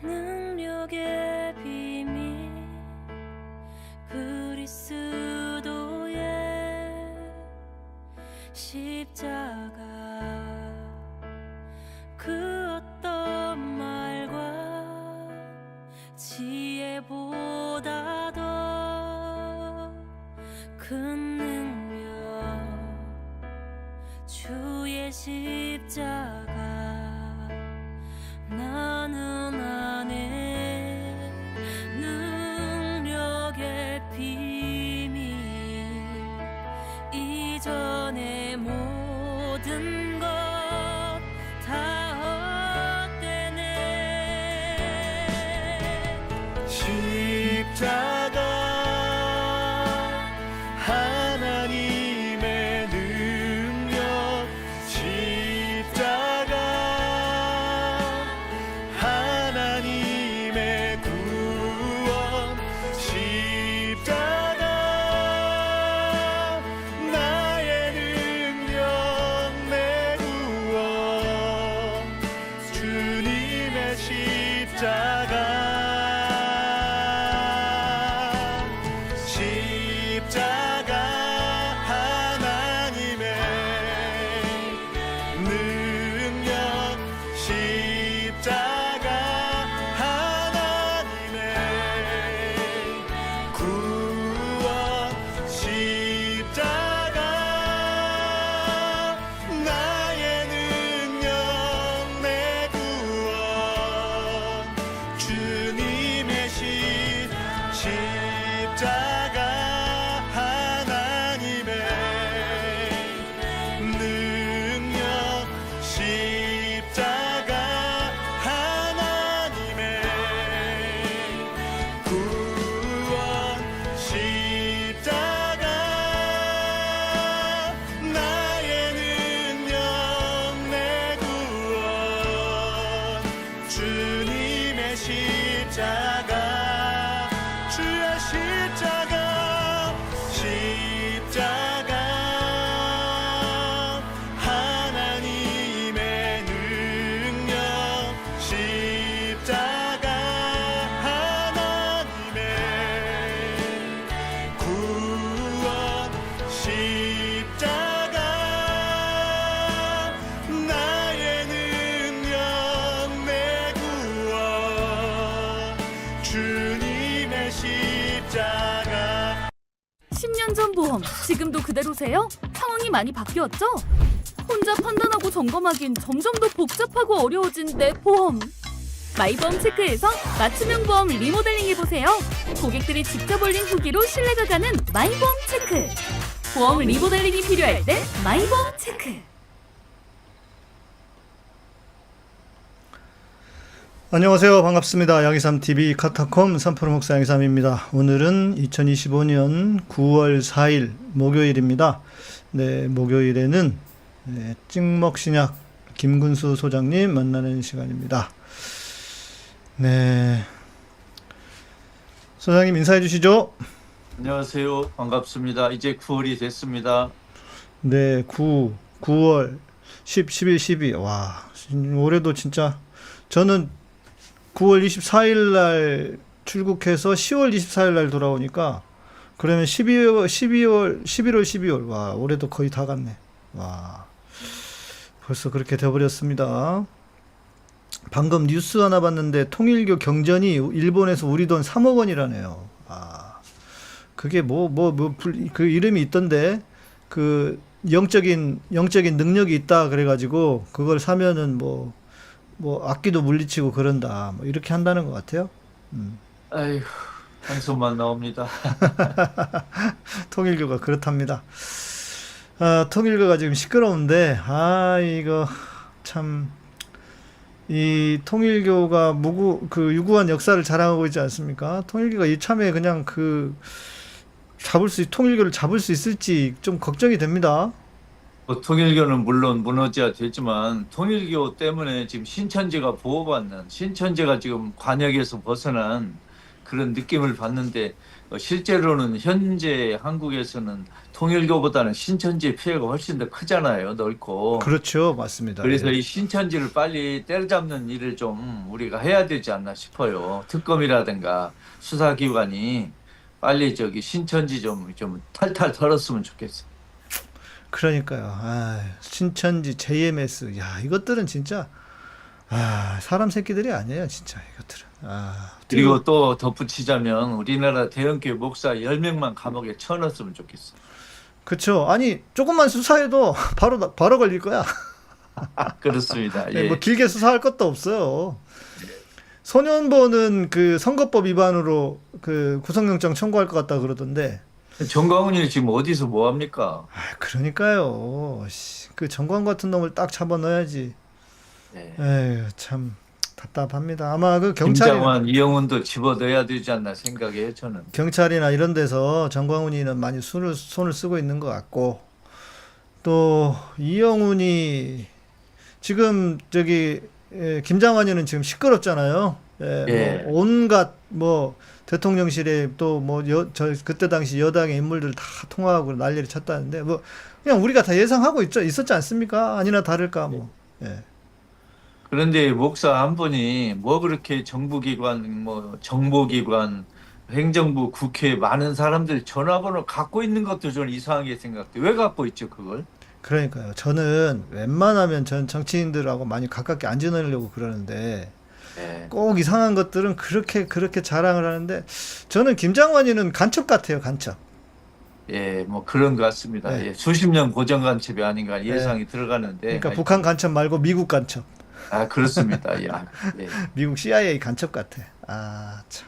능력의 비밀 그리스도의 십자가 그 어떤 말과 지혜보다 더 큰 능력 주의 십자가 나는 아네 능력의 비밀 이전의 모든 것 다 헛되네 십자가 하나님의 능력 십자가 하나님의 구원 십자가 나의 능력 내 구원 주님의 십자가 십자가 하나님의 능력 십자가 하나님의 구원 십자가 나의 능력 내 구원 주님의 십자가 하나님의 능력 십자가 하나님의 구원 십자가 나의 능력 내 구원 주님의 십자가 주의 십자가 십자가 하나님의 능력 십자가 하나님의 구원 십자가 나의 능력 내 구원 주님의 십자가 10년 전 보험, 지금도 그대로세요? 상황이 많이 바뀌었죠? 혼자 판단하고 점검하긴 점점 더 복잡하고 어려워진 내 보험. 마이보험 체크에서 맞춤형 보험 리모델링 해보세요. 고객들이 직접 올린 후기로 신뢰가 가는 마이보험 체크. 보험 리모델링이 필요할 때 마이보험 체크. 안녕하세요. 반갑습니다. 양이삼TV 카타콤 3프로 목사 양이삼입니다. 오늘은 2025년 9월 4일 목요일입니다. 네, 목요일에는 찍먹신약 김근수 소장님 만나는 시간입니다. 네, 소장님 인사해 주시죠. 안녕하세요. 반갑습니다. 이제 9월이 됐습니다. 네, 9월 10, 11, 12. 와, 올해도 진짜 저는 9월 24일 날 출국해서 10월 24일 날 돌아오니까 그러면 11월 12월 와, 올해도 거의 다 갔네. 와, 벌써 그렇게 돼버렸습니다. 방금 뉴스 하나 봤는데 통일교 경전이 일본에서 우리 돈 3억 원이라네요. 아, 그게 그 이름이 있던데 그 영적인 능력이 있다 그래가지고 그걸 사면은 뭐 악기도 물리치고 그런다 뭐 이렇게 한다는 것 같아요. 아이고, 한숨만 나옵니다. 통일교가 그렇답니다. 통일교가 지금 시끄러운데 이거 참 이 통일교가 유구한 역사를 자랑하고 있지 않습니까? 통일교가 이참에 그냥 통일교를 잡을 수 있을지 좀 걱정이 됩니다. 통일교는 물론 무너져야 되지만 통일교 때문에 지금 신천지가 보호받는 신천지가 지금 관역에서 벗어난 그런 느낌을 받는데 실제로는 현재 한국에서는 통일교보다는 신천지 피해가 훨씬 더 크잖아요. 넓고. 그렇죠, 맞습니다. 그래서 예. 이 신천지를 빨리 때려잡는 일을 좀 우리가 해야 되지 않나 싶어요. 특검이라든가 수사기관이 빨리 저기 신천지 좀 탈탈 털었으면 좋겠어요. 그러니까요. 아, 신천지, JMS, 야 이것들은 진짜 사람 새끼들이 아니에요, 진짜 이것들은. 그리고 또 덧붙이자면 우리나라 대형교회 목사 10명만 감옥에 쳐넣었으면 좋겠어. 그쵸. 아니 조금만 수사해도 바로 걸릴 거야. 그렇습니다. 네, 예. 뭐 길게 수사할 것도 없어요. 소년보는 그 선거법 위반으로 그 구속영장 청구할 것 같다 그러던데. 정광훈이 지금 어디서 뭐 합니까? 그러니까요. 그 정광 같은 놈을 딱 잡아 넣어야지. 네. 에휴, 참 답답합니다. 아마 그 경찰이나 김장환, 이영훈도 집어넣어야 되지 않나 생각해요, 저는. 이런 데서 정광훈이는 많이 손을 쓰고 있는 것 같고, 또 이영훈이 지금 저기 김장환이는 지금 시끄럽잖아요. 예. 뭐 온갖 뭐 대통령실에 또 뭐 저 그때 당시 여당의 인물들 다 통화하고 난리를 쳤다는데 뭐 그냥 우리가 다 예상하고 있었지 않습니까? 아니나 다를까 뭐. 예. 그런데 목사 한 분이 뭐 그렇게 정부기관, 뭐 정보기관, 행정부, 국회 많은 사람들 전화번호 갖고 있는 것도 저는 이상하게 생각돼요. 왜 갖고 있죠, 그걸? 그러니까요. 저는 웬만하면 전 정치인들하고 많이 가깝게 안 지내려고 그러는데 예. 꼭 이상한 것들은 그렇게 자랑을 하는데 저는 김장환이는 간첩 같아요, 간첩. 예, 뭐 그런 것 같습니다. 네. 예, 수십 년 고정 간첩이 아닌가 예상이 들어가는데. 그러니까 북한 간첩 말고 미국 간첩. 그렇습니다. 예. 예. 미국 CIA 간첩 같아. 참.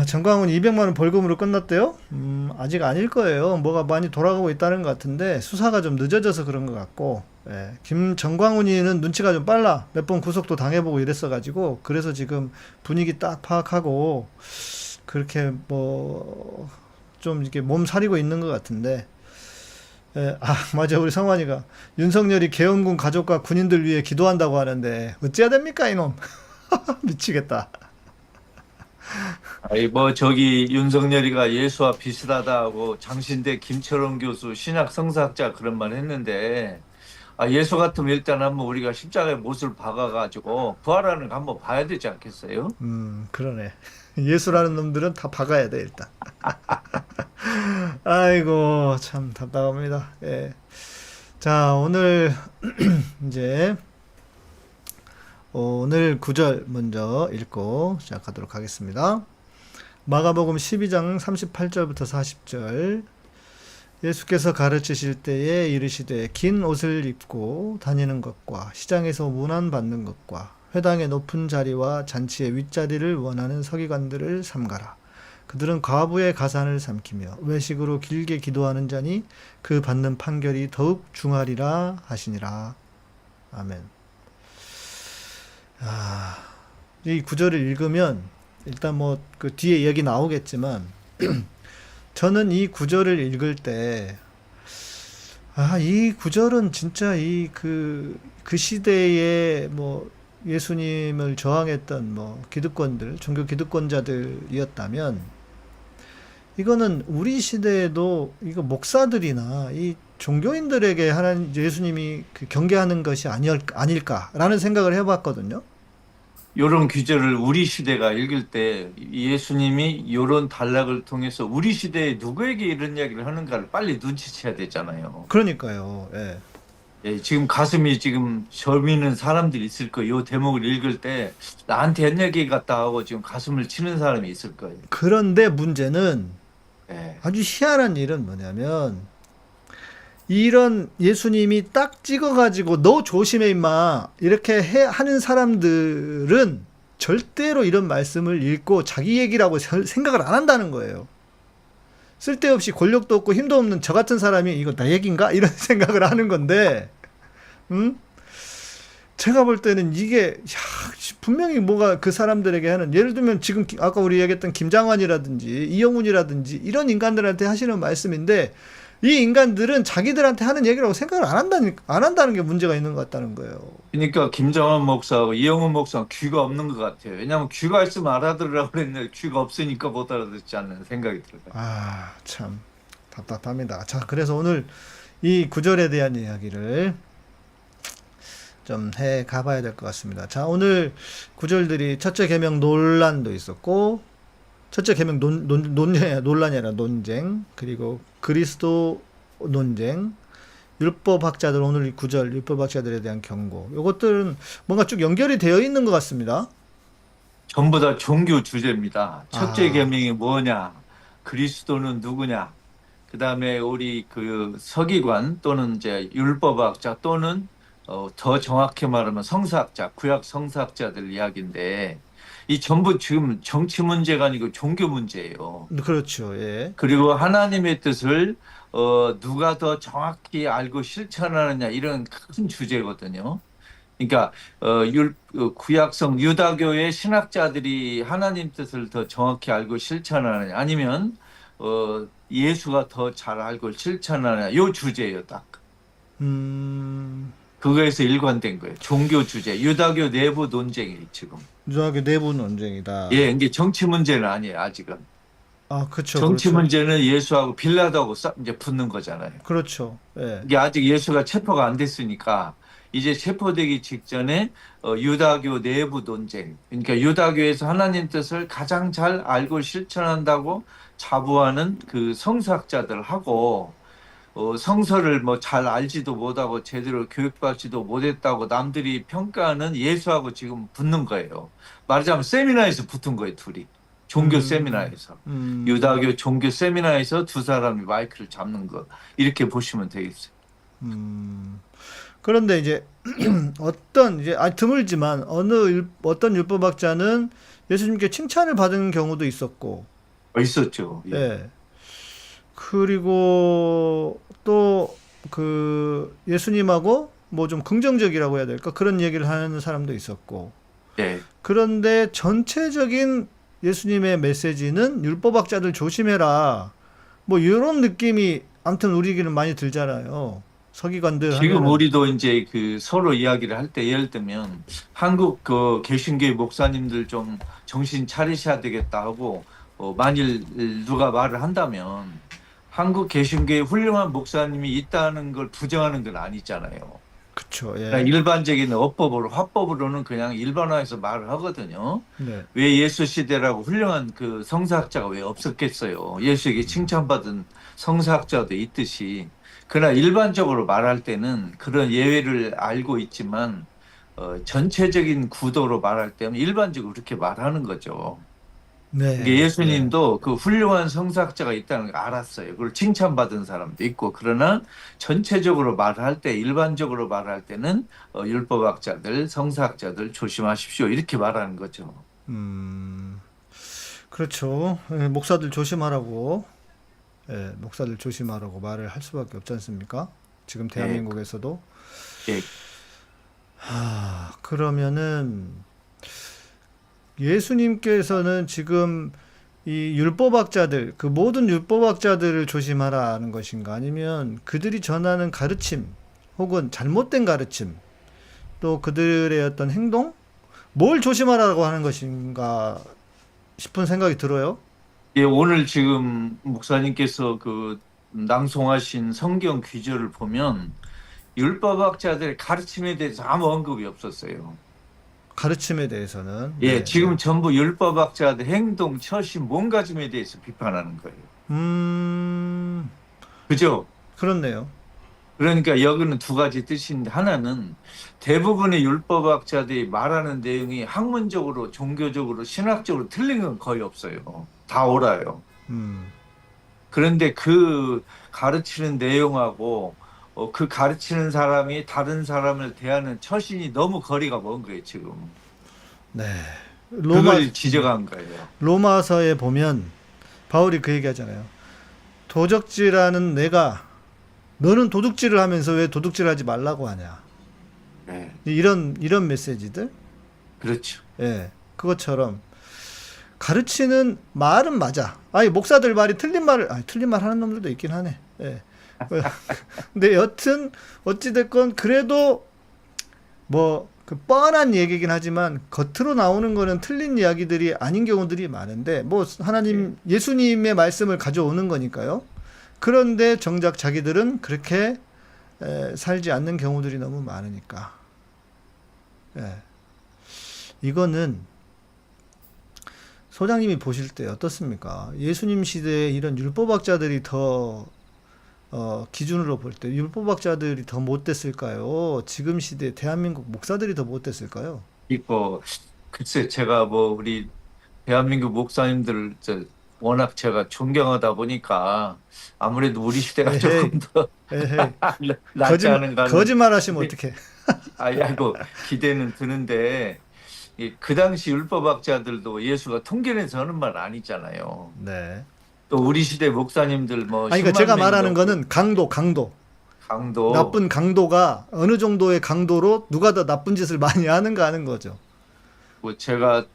정광훈 200만 원 벌금으로 끝났대요? 아직 아닐 거예요. 뭐가 많이 돌아가고 있다는 것 같은데 수사가 좀 늦어져서 그런 것 같고, 정광훈이는 눈치가 좀 빨라. 몇 번 구속도 당해보고 이랬어가지고 그래서 지금 분위기 딱 파악하고 그렇게 뭐 좀 이렇게 몸 사리고 있는 것 같은데. 맞아. 우리 성환이가 윤석열이 계엄군 가족과 군인들 위해 기도한다고 하는데 어찌해야 됩니까 이놈. 미치겠다. 뭐 저기 윤석열이가 예수와 비슷하다고 장신대 김철원 교수 신약 성사학자 그런 말 했는데 예수 같으면 일단 한번 우리가 십자가에 못을 박아가지고 부활하는 거 한번 봐야 되지 않겠어요? 그러네. 예수라는 놈들은 다 박아야 돼 일단. 아이고 참 답답합니다. 예. 자 오늘 이제 오늘 구절 먼저 읽고 시작하도록 하겠습니다. 마가복음 12장 38절부터 40절. 예수께서 가르치실 때에 이르시되 긴 옷을 입고 다니는 것과 시장에서 문안받는 것과 회당의 높은 자리와 잔치의 윗자리를 원하는 서기관들을 삼가라. 그들은 과부의 가산을 삼키며 외식으로 길게 기도하는 자니 그 받는 판결이 더욱 중하리라 하시니라. 아멘. 이 구절을 읽으면 일단 뭐 그 뒤에 얘기 나오겠지만 저는 이 구절을 읽을 때 이 구절은 진짜 그 시대에 뭐 예수님을 저항했던 뭐 기득권들, 종교 기득권자들이었다면 이거는 우리 시대에도 이거 목사들이나 이 종교인들에게 하나님 예수님이 경계하는 것이 아닐까라는 생각을 해봤거든요. 이런 규절을 우리 시대가 읽을 때 예수님이 이런 단락을 통해서 우리 시대에 누구에게 이런 이야기를 하는가를 빨리 눈치채야 되잖아요. 그러니까요. 예. 예, 지금 가슴이 지금 저미는 사람들이 있을 거예요. 이 대목을 읽을 때 나한테 옛 얘기 같다 하고 지금 가슴을 치는 사람이 있을 거예요. 그런데 문제는 예. 아주 희한한 일은 뭐냐면 이런 예수님이 딱 찍어가지고 너 조심해 임마 이렇게 하는 사람들은 절대로 이런 말씀을 읽고 자기 얘기라고 생각을 안 한다는 거예요. 쓸데없이 권력도 없고 힘도 없는 저 같은 사람이 이거 나 얘기인가? 이런 생각을 하는 건데 제가 볼 때는 이게 분명히 뭐가 그 사람들에게 하는 예를 들면 지금 아까 우리 얘기했던 김장환이라든지 이영훈이라든지 이런 인간들한테 하시는 말씀인데 이 인간들은 자기들한테 하는 얘기라고 생각을 안 한다는 게 문제가 있는 것 같다는 거예요. 그러니까 김정은 목사하고 이영훈 목사는 귀가 없는 것 같아요. 왜냐하면 귀가 있으면 알아들으라고 그랬는데 귀가 없으니까 못 알아듣지 않는 생각이 들어요. 아, 참 답답합니다. 자, 그래서 오늘 이 구절에 대한 이야기를 좀 해 가봐야 될 것 같습니다. 자, 오늘 구절들이 첫째 계명 논란도 있었고, 첫째 계명 논란이 아니라 논쟁, 그리고 그리스도 논쟁, 율법학자들, 오늘 이 구절 율법학자들에 대한 경고, 요것들은 뭔가 쭉 연결이 되어 있는 것 같습니다. 전부 다 종교 주제입니다. 첫째 아. 계명이 뭐냐, 그리스도는 누구냐, 그 다음에 우리 그 서기관 또는 이제 율법학자 또는 더 정확히 말하면 성사학자, 구약 성사학자들 이야기인데 이 전부 지금 정치 문제가 아니고 종교 문제예요. 그렇죠. 예. 그리고 하나님의 뜻을 누가 더 정확히 알고 실천하느냐 이런 큰 주제거든요. 그러니까 구약성 유다교의 신학자들이 하나님 뜻을 더 정확히 알고 실천하느냐 아니면 예수가 더 잘 알고 실천하느냐 요 주제예요, 딱. 그거에서 일관된 거예요. 종교 주제, 유다교 내부 논쟁이 지금. 유다교 내부 논쟁이다. 예, 이게 정치 문제는 아니에요, 아직은. 아, 그렇죠. 정치 그렇죠. 문제는 예수하고 빌라도하고 이제 붙는 거잖아요. 그렇죠. 예. 이게 아직 예수가 체포가 안 됐으니까 이제 체포되기 직전에 유다교 내부 논쟁. 그러니까 유다교에서 하나님 뜻을 가장 잘 알고 실천한다고 자부하는 그 성서학자들하고 성서를 뭐 잘 알지도 못하고 제대로 교육받지도 못했다고 남들이 평가하는 예수하고 지금 붙는 거예요. 말하자면 세미나에서 붙은 거예요, 둘이. 종교 세미나에서. 유다교 종교 세미나에서 두 사람이 마이크를 잡는 거. 이렇게 보시면 되겠어요. 그런데 이제 드물지만 어떤 율법학자는 예수님께 칭찬을 받은 경우도 있었고, 있었죠. 예. 예. 그리고 또 그 예수님하고 뭐 좀 긍정적이라고 해야 될까? 그런 얘기를 하는 사람도 있었고. 예. 그런데 전체적인 예수님의 메시지는 율법학자들 조심해라. 뭐 이런 느낌이 아무튼 우리에게는 많이 들잖아요. 서기관들 지금 하면은. 우리도 이제 그 서로 이야기를 할 때 예를 들면 한국 그 개신교회 목사님들 좀 정신 차리셔야 되겠다 하고 만일 누가 말을 한다면 한국 개신교회 훌륭한 목사님이 있다는 걸 부정하는 건 아니잖아요. 그쵸. 그러니까 예. 일반적인 화법으로는 그냥 일반화해서 말을 하거든요. 네. 왜 예수 시대라고 훌륭한 그 성사학자가 왜 없었겠어요. 예수에게 칭찬받은 성사학자도 있듯이. 그러나 일반적으로 말할 때는 그런 예외를 알고 있지만 전체적인 구도로 말할 때는 일반적으로 그렇게 말하는 거죠. 네. 이게 예수님도 그 훌륭한 성사학자가 있다는 걸 알았어요. 그걸 칭찬받은 사람도 있고. 그러나 전체적으로 말할 때, 일반적으로 말할 때는 율법학자들, 성사학자들 조심하십시오. 이렇게 말하는 거죠. 그렇죠. 예, 목사들 조심하라고. 예, 목사들 조심하라고 말을 할 수밖에 없지 않습니까? 지금 대한민국에서도. 예. 그러면은 예수님께서는 지금 이 율법학자들, 그 모든 율법학자들을 조심하라는 것인가? 아니면 그들이 전하는 가르침, 혹은 잘못된 가르침, 또 그들의 어떤 행동? 뭘 조심하라고 하는 것인가 싶은 생각이 들어요. 예, 오늘 지금 목사님께서 그 낭송하신 성경 귀절을 보면 율법학자들의 가르침에 대해서 아무 언급이 없었어요. 가르침에 대해서는. 예, 네. 지금 전부 율법학자들 행동, 처신, 몸가짐에 대해서 비판하는 거예요. 그죠? 그렇네요. 그러니까 여기는 두 가지 뜻인데 하나는 대부분의 율법학자들이 말하는 내용이 학문적으로, 종교적으로, 신학적으로 틀린 건 거의 없어요. 다 옳아요. 그런데 그 가르치는 내용하고 그 가르치는 사람이 다른 사람을 대하는 처신이 너무 거리가 먼 거예요, 지금. 네. 그걸 지적한 거예요. 로마서에 보면 바울이 그 얘기하잖아요. 도적질하는 내가 너는 도둑질을 하면서 왜 도둑질하지 말라고 하냐. 네. 이런 메시지들. 그렇죠. 예. 그것처럼 가르치는 말은 맞아. 아니 목사들 말이 틀린 말 하는 놈들도 있긴 하네. 예. 근데 여튼 어찌됐건 그래도 뭐 그 뻔한 얘기긴 하지만 겉으로 나오는 거는 틀린 이야기들이 아닌 경우들이 많은데 뭐 하나님 예수님의 말씀을 가져오는 거니까요. 그런데 정작 자기들은 그렇게 살지 않는 경우들이 너무 많으니까. 예. 이거는 소장님이 보실 때 어떻습니까? 예수님 시대에 이런 율법학자들이 더 기준으로 볼 때 율법학자들이 더 못됐을까요? 지금 시대 대한민국 목사들이 더 못됐을까요? 이거 글쎄 제가 뭐 우리 대한민국 목사님들 워낙 제가 존경하다 보니까 아무래도 우리 시대가 에헤이. 조금 더 에헤이. 낫지 않은가. 거짓말 하시면 어떡해. 아이고 기대는 드는데 그 당시 율법학자들도 예수가 통계내서 하는 말 아니잖아요. 네. 또 우리 시대 목사님들 뭐 아니, 그러니까 10만 제가 명이 말하는 넘고 거는 강도. 강도 나쁜 강도가 어느 정도의 강도로 누가 더 나쁜 짓을 많이 하는가 하는 거죠. 뭐 제가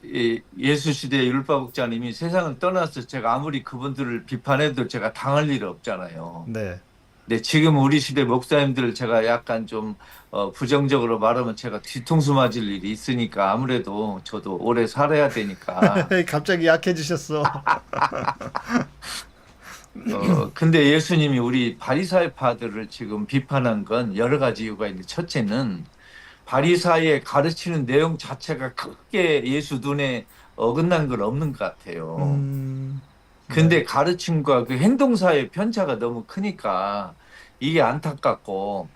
예수 시대 율법학자님이 세상을 떠나서 제가 아무리 그분들을 비판해도 제가 당할 일은 없잖아요. 네. 근데 지금 우리 시대 목사님들을 제가 약간 좀 부정적으로 말하면 제가 뒤통수 맞을 일이 있으니까 아무래도 저도 오래 살아야 되니까. 갑자기 약해지셨어. 근데 예수님이 우리 바리사이파들을 지금 비판한 건 여러 가지 이유가 있는데 첫째는 바리사이의 가르치는 내용 자체가 크게 예수 눈에 어긋난 건 없는 것 같아요. 근데 가르침과 그 행동 사이의 편차가 너무 크니까 이게 안타깝고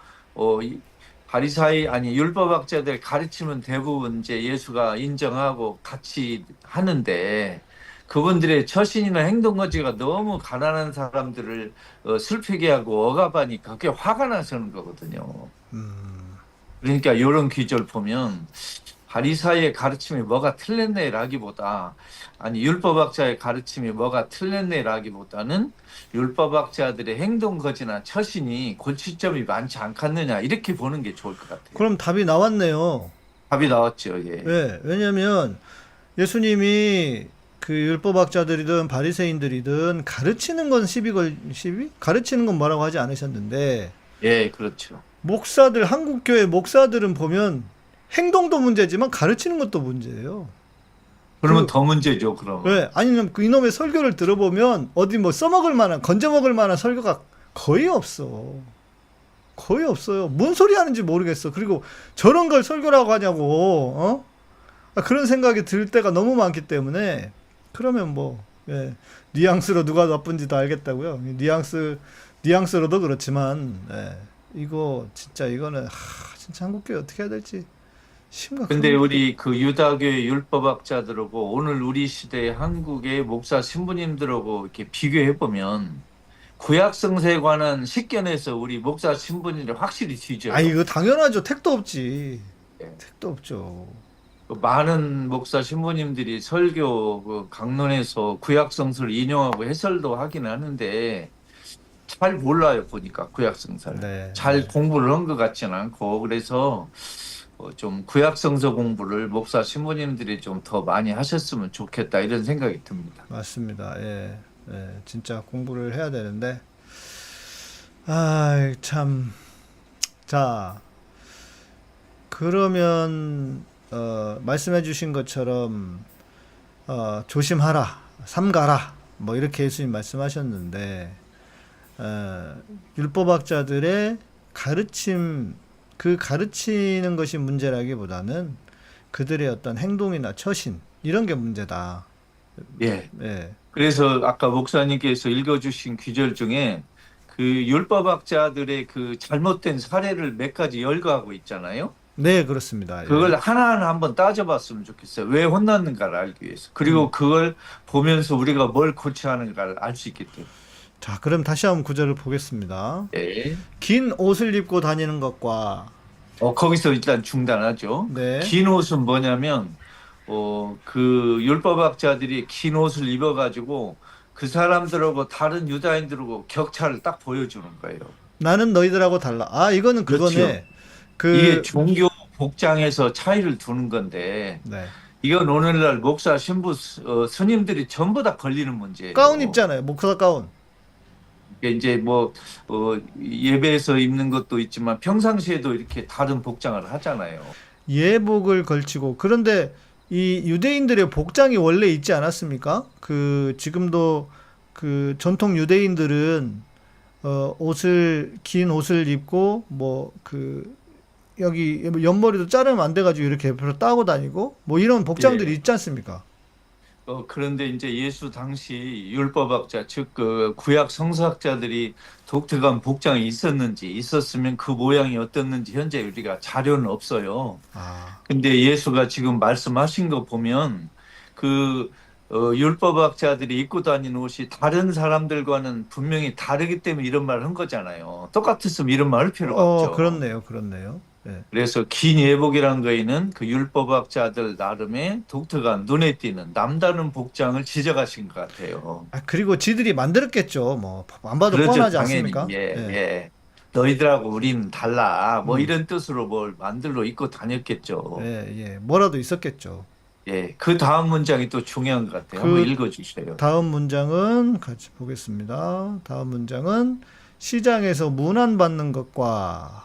바리사이 아니 율법학자들 가르치면 대부분 이제 예수가 인정하고 같이 하는데 그분들의 처신이나 행동 거지가 너무 가난한 사람들을 슬프게 하고 억압하니까 그게 화가 나서 하는 거거든요. 그러니까 이런 귀절 보면 바리사이의 가르침이 뭐가 틀렸네라기보다 아니 율법학자의 가르침이 뭐가 틀렸네라기보다는 율법학자들의 행동 거지나 처신이 골치점이 많지 않겠느냐 이렇게 보는 게 좋을 것 같아요. 그럼 답이 나왔네요. 답이 나왔죠. 예. 네, 왜냐면 예수님이 그 율법학자들이든 바리새인들이든 가르치는 건 시비? 가르치는 건 뭐라고 하지 않으셨는데 예, 그렇죠. 목사들 한국교회 목사들은 보면 행동도 문제지만 가르치는 것도 문제예요. 그러면 더 문제죠. 그럼. 왜? 아니면 그 이놈의 설교를 들어보면 어디 뭐 써먹을 만한 건져 먹을 만한 설교가 거의 없어. 거의 없어요. 뭔 소리 하는지 모르겠어. 그리고 저런 걸 설교라고 하냐고. 그런 생각이 들 때가 너무 많기 때문에 그러면 뭐 뉘앙스로 누가 나쁜지도 알겠다고요. 뉘앙스로도 그렇지만 이거 진짜 이거는 진짜 한국교회 어떻게 해야 될지 심각합니다. 근데 우리 그 유다교의 율법학자들하고 오늘 우리 시대 한국의 목사 신부님들하고 이렇게 비교해 보면 구약성서에 관한 식견에서 우리 목사 신부님들 확실히 뒤져요. 아 이거 당연하죠. 택도 없지. 예. 택도 없죠. 많은 목사 신부님들이 설교 그 강론에서 구약성서를 인용하고 해설도 하긴 하는데 잘 몰라요. 보니까 구약성서를 네. 잘 공부를 한 것 같지는 않고 그래서 좀 구약성서 공부를 목사 신부님들이 좀 더 많이 하셨으면 좋겠다 이런 생각이 듭니다. 맞습니다. 예. 진짜 공부를 해야 되는데 참. 자, 그러면 말씀해 주신 것처럼 조심하라, 삼가라 뭐 이렇게 예수님 말씀하셨는데 율법학자들의 가르침 그 가르치는 것이 문제라기보다는 그들의 어떤 행동이나 처신 이런 게 문제다. 예. 그래서 아까 목사님께서 읽어주신 귀절 중에 그 율법학자들의 그 잘못된 사례를 몇 가지 열거하고 있잖아요. 네, 그렇습니다. 그걸 하나하나 한번 따져봤으면 좋겠어요. 왜 혼났는가를 알기 위해서. 그리고 그걸 보면서 우리가 뭘 고쳐야 하는가를 알 수 있기 때문에. 자, 그럼 다시 한번 구절을 보겠습니다. 네. 긴 옷을 입고 다니는 것과 거기서 일단 중단하죠. 네. 긴 옷은 뭐냐면 그 율법학자들이 긴 옷을 입어가지고 그 사람들하고 다른 유다인들하고 격차를 딱 보여주는 거예요. 나는 너희들하고 달라. 이거는 그거네. 이게 종교 복장에서 차이를 두는 건데 네. 이건 오늘날 목사 신부 스님들이 전부 다 걸리는 문제예요. 가운 입잖아요. 목사 가운. 그러니까 이제 뭐 예배에서 입는 것도 있지만 평상시에도 이렇게 다른 복장을 하잖아요. 예복을 걸치고 그런데 이 유대인들의 복장이 원래 있지 않았습니까? 그 지금도 그 전통 유대인들은 긴 옷을 입고 뭐 그 여기 옆머리도 자르면 안 돼가지고 이렇게 옆으로 따고 다니고 뭐 이런 복장들이 예. 있지 않습니까? 그런데 이제 예수 당시 율법학자, 즉 그 구약 성서학자들이 독특한 복장이 있었는지 있었으면 그 모양이 어떻는지 현재 우리가 자료는 없어요. 아, 근데 예수가 지금 말씀하신 거 보면 그 율법학자들이 입고 다니는 옷이 다른 사람들과는 분명히 다르기 때문에 이런 말을 한 거잖아요. 똑같았으면 이런 말 할 필요가 없죠. 그렇네요, 그렇네요. 예. 그래서 긴 예복이란 거에는 그 율법학자들 나름의 독특한 눈에 띄는 남다른 복장을 지적하신 것 같아요. 아, 그리고 지들이 만들었겠죠. 뭐 안 봐도 그러죠, 뻔하지 당연히. 않습니까? 예, 예. 예. 너희들하고 우리는 달라. 뭐 음. 이런 뜻으로 뭘 만들러 입고 다녔겠죠. 예, 예. 뭐라도 있었겠죠. 예. 그 다음 문장이 또 중요한 것 같아요. 그 한번 읽어주세요. 다음 문장은 같이 보겠습니다. 다음 문장은 시장에서 문안받는 것과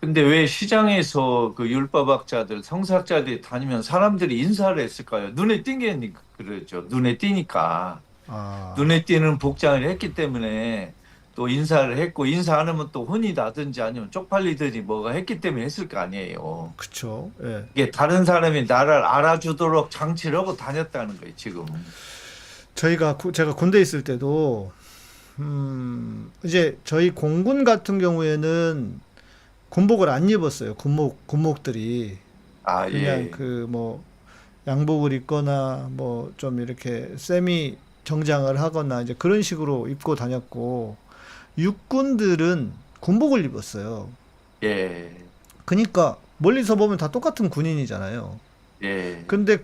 근데 왜 시장에서 그 율법학자들, 성사학자들이 다니면 사람들이 인사를 했을까요? 눈에 띄게 그러죠. 눈에 띄니까. 아, 눈에 띄는 복장을 했기 때문에 또 인사를 했고, 인사 안 하면 또 혼이 나든지 아니면 쪽팔리든지 뭐가 했기 때문에 했을 거 아니에요. 그쵸. 예. 이게 다른 사람이 나를 알아주도록 장치를 하고 다녔다는 거예요, 지금. 제가 군대 있을 때도 이제 저희 공군 같은 경우에는 군복을 안 입었어요. 군목들이 아, 그냥 예. 그 뭐 양복을 입거나 뭐 좀 이렇게 세미 정장을 하거나 이제 그런 식으로 입고 다녔고 육군들은 군복을 입었어요. 예. 그러니까 멀리서 보면 다 똑같은 군인이잖아요. 예. 근데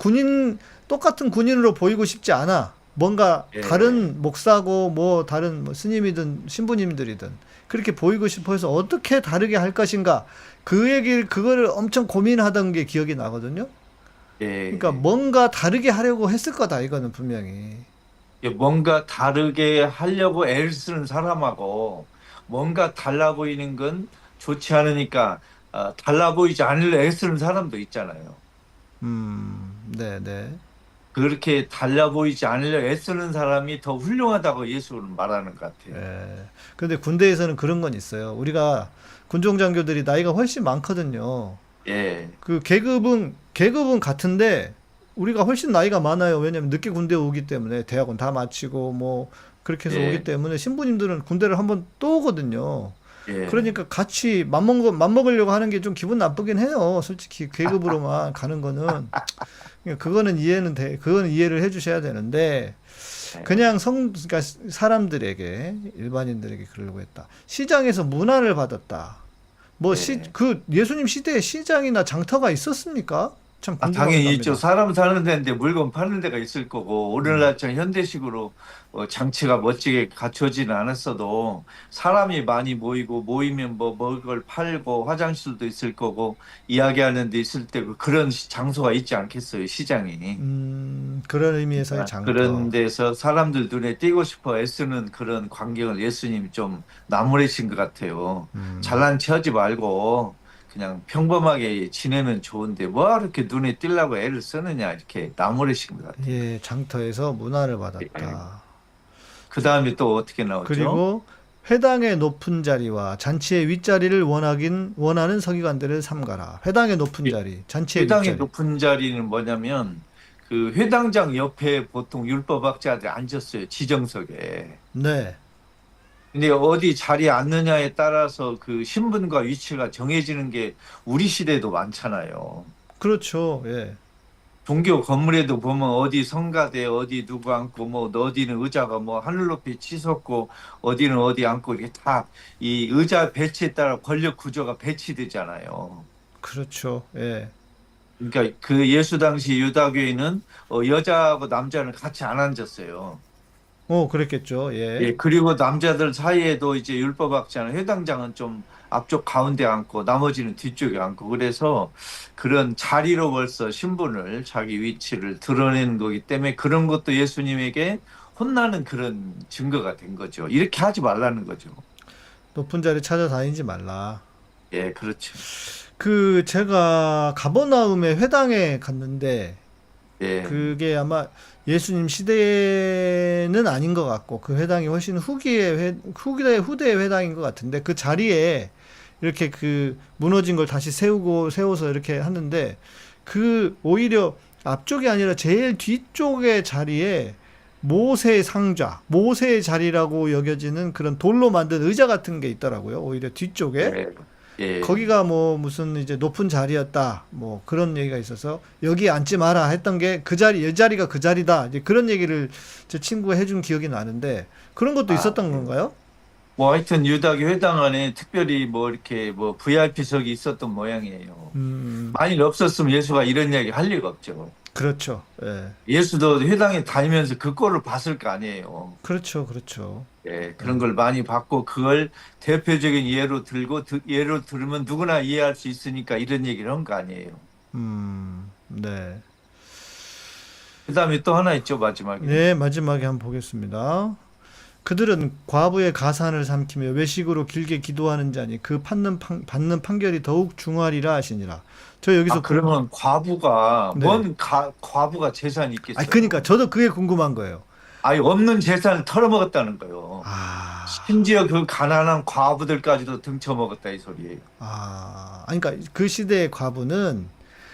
똑같은 군인으로 보이고 싶지 않아. 뭔가 예. 다른 목사고 뭐 다른 뭐 스님이든 신부님들이든 그렇게 보이고 싶어 해서 어떻게 다르게 할 것인가. 그거를 엄청 고민하던 게 기억이 나거든요. 예. 그러니까 뭔가 다르게 하려고 했을 거다, 이거는 분명히. 뭔가 다르게 하려고 애를 쓰는 사람하고 뭔가 달라 보이는 건 좋지 않으니까 달라 보이지 않으려 애쓰는 사람도 있잖아요. 네. 그렇게 달라 보이지 않으려 애쓰는 사람이 더 훌륭하다고 예수는 말하는 것 같아요. 예. 근데 군대에서는 그런 건 있어요. 우리가 군종장교들이 나이가 훨씬 많거든요. 예, 그 계급은 같은데 우리가 훨씬 나이가 많아요. 왜냐면 늦게 군대 오기 때문에 대학원 다 마치고 뭐 그렇게 해서 예. 오기 때문에 신부님들은 군대를 한번 또 오거든요. 예. 그러니까 같이 맘먹으려고 하는 게 좀 기분 나쁘긴 해요. 솔직히 계급으로만 가는 거는 그거는 그거는 이해를 해주셔야 되는데 그냥 그러니까 사람들에게 일반인들에게 그러려고 했다. 시장에서 문화를 받았다. 뭐 예. 예수님 시대에 시장이나 장터가 있었습니까? 참 당연히 있죠. 궁금합니다. 사람 사는 데인데 물건 파는 데가 있을 거고, 오늘날처럼 현대식으로 장치가 멋지게 갖춰지는 않았어도 사람이 많이 모이면 뭐 먹을 걸 팔고 화장실도 있을 거고, 이야기하는 데 있을 때고 그런 장소가 있지 않겠어요, 시장이. 그런 의미에서의 장터. 그런 데서 사람들 눈에 띄고 싶어 애쓰는 그런 광경을 예수님이 좀 나무래신 것 같아요. 잘난 체 하지 말고 그냥 평범하게 지내면 좋은데 뭐 이렇게 눈에 띄려고 애를 쓰느냐 이렇게 나무래신 것 같아요. 예, 장터에서 문화를 받았다. 그 다음에 또 어떻게 나오죠? 그리고 회당의 높은 자리와 잔치의 윗자리를 원하는 서기관들을 삼가라. 회당의 높은 자리, 잔치의 회당의 윗자리. 높은 자리는 뭐냐면 그 회당장 옆에 보통 율법학자들이 앉았어요. 지정석에. 네. 근데 어디 자리에 앉느냐에 따라서 그 신분과 위치가 정해지는 게 우리 시대도 많잖아요. 그렇죠. 예. 종교 건물에도 보면 어디 성가대 어디 누구 앉고 뭐 어디는 의자가 뭐 하늘 높이 치솟고 어디는 어디 앉고 이렇게 다 이 의자 배치에 따라 권력 구조가 배치되잖아요. 그렇죠. 예. 그러니까 그 예수 당시 유다교회는 여자하고 남자는 같이 안 앉았어요. 그랬겠죠. 예. 예, 그리고 남자들 사이에도 이제 율법학자는 회당장은 좀 앞쪽 가운데 앉고 나머지는 뒤쪽에 앉고 그래서 그런 자리로 벌써 신분을 자기 위치를 드러내는 거기 때문에 그런 것도 예수님에게 혼나는 그런 증거가 된 거죠. 이렇게 하지 말라는 거죠. 높은 자리 찾아다니지 말라. 예, 그렇죠. 그 제가 가버나움의 회당에 갔는데 예, 그게 아마 예수님 시대는 아닌 것 같고 그 회당이 훨씬 후대의 회당인 것 같은데 그 자리에 이렇게 그 무너진 걸 다시 세워서 이렇게 하는데 그 오히려 앞쪽이 아니라 제일 뒤쪽의 자리에 모세의 상좌, 모세의 자리라고 여겨지는 그런 돌로 만든 의자 같은 게 있더라고요. 오히려 뒤쪽에. 예, 예. 거기가 뭐 무슨 이제 높은 자리였다. 뭐 그런 얘기가 있어서 여기 앉지 마라 했던 게 그 자리, 이 자리가 그 자리다. 이제 그런 얘기를 제 친구가 해준 기억이 나는데 그런 것도 있었던 건가요? 뭐 하여튼 유다교 회당 안에 특별히 뭐 이렇게 뭐 VIP석이 있었던 모양이에요. 만일 없었으면 예수가 이런 이야기 할 리가 없죠. 그렇죠. 예. 예수도 회당에 다니면서 그 꼴을 봤을 거 아니에요. 그렇죠. 그렇죠. 예, 그런 걸 많이 봤고 그걸 대표적인 예로 들고 예로 들으면 누구나 이해할 수 있으니까 이런 얘기를 한 거 아니에요. 네. 그다음에 또 하나 있죠, 마지막에. 네, 마지막에 한번 보겠습니다. 그들은 과부의 가산을 삼키며 외식으로 길게 기도하는 자니 그 받는 판결이 더욱 중하리라 하시니라. 저 여기서 그러면 과부가 네. 과부가 재산이 있겠어요? 그러니까 저도 그게 궁금한 거예요. 아니 없는 재산을 털어먹었다는 거예요. 심지어 그 가난한 과부들까지도 등쳐먹었다 이 소리예요. 아니, 그러니까 그 시대의 과부는